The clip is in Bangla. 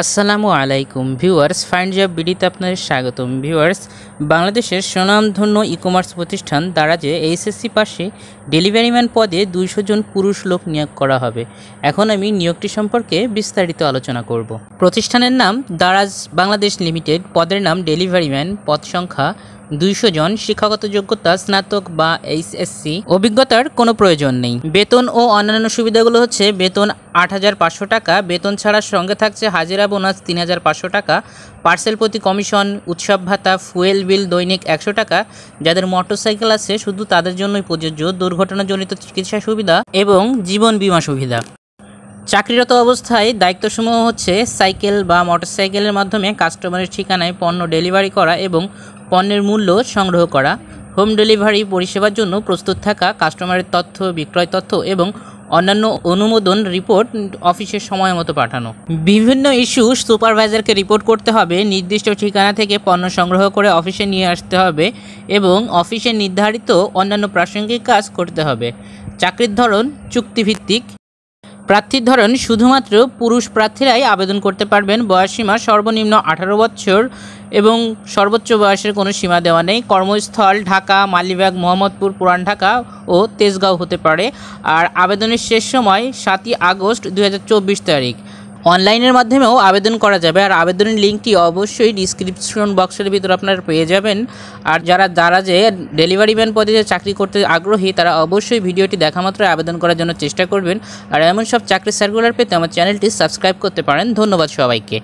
আসসালামু আলাইকুম ভিউয়ার্স, ফাইন্ড জব বিডিতে আপনাদের স্বাগতম। ভিউয়ার্স, বাংলাদেশের স্বনামধন্য ই কমার্স প্রতিষ্ঠান দারাজে এইচএসসি পাশে ডেলিভারি ম্যান পদে 200 জন পুরুষ লোক নিয়োগ করা হবে। এখন আমি নিয়োগটি সম্পর্কে বিস্তারিত আলোচনা করব। প্রতিষ্ঠানের নাম দারাজ বাংলাদেশ লিমিটেড, পদের নাম ডেলিভারি ম্যান, পদ সংখ্যা 200 জন, শিক্ষাগত যোগ্যতা স্নাতক বা এইচএসসি, অভিজ্ঞতার কোনো প্রয়োজন নেই। বেতন ও অন্যান্য সুবিধাগুলো হচ্ছে: বেতন 8,500 টাকা, বেতন ছাড়ার সঙ্গে থাকছে হাজিরা বোনাস 3,500 টাকা, পার্সেল প্রতি কমিশন, উৎসব ভাতা, ফুয়েল বিল দৈনিক 100 টাকা। যাদের মোটরসাইকেল আছে শুধু তাদের জন্যই প্রযোজ্য দুর্ঘটনাজনিত চিকিৎসা সুবিধা এবং জীবন বীমা সুবিধা। চাকরিরত অবস্থায় দায়িত্বসমূহ হচ্ছে: সাইকেল বা মোটরসাইকেলের মাধ্যমে কাস্টমারের ঠিকানায় পণ্য ডেলিভারি করা এবং পণ্যের মূল্য সংগ্রহ করা, হোম ডেলিভারি পরিষেবার জন্য প্রস্তুত থাকা, কাস্টমারের তথ্য, বিক্রয় তথ্য এবং অন্যান্য অনুমোদন রিপোর্ট অফিসের সময় মতো পাঠানো। বিভিন্ন ইস্যু সুপারভাইজারকে রিপোর্ট করতে হবে। নির্দিষ্ট ঠিকানা থেকে পণ্য সংগ্রহ করে অফিসে নিয়ে আসতে হবে এবং অফিসে নির্ধারিত অন্যান্য প্রাসঙ্গিক কাজ করতে হবে। চাকরির ধরন চুক্তিভিত্তিক। প্রার্থীর ধরন শুধুমাত্র পুরুষ প্রার্থীরাই আবেদন করতে পারবেন। বয়সসীমা সর্বনিম্ন 18 বছর এবং সর্বোচ্চ বয়সের কোনো সীমা দেওয়া নেই। কর্মস্থল ঢাকা, মালিবাগ, মোহাম্মদপুর, পুরান ঢাকা ও তেজগাঁও হতে পারে। আর আবেদনের শেষ সময় 7ই আগস্ট 2024 তারিখ। অনলাইনের মাধ্যমেও আবেদন করা যাবে। আর আবেদনের লিঙ্কটি অবশ্যই ডিসক্রিপশন বক্সের ভিতর আপনারা পেয়ে যাবেন। আর যারা দারাজে ডেলিভারি ম্যান পদে চাকরি করতে আগ্রহী তারা অবশ্যই ভিডিওটি দেখা মাত্র আবেদন করার জন্য চেষ্টা করবেন। আর এমন সব চাকরির সার্কুলার পেতে আমার চ্যানেলটি সাবস্ক্রাইব করতে পারেন। ধন্যবাদ সবাইকে।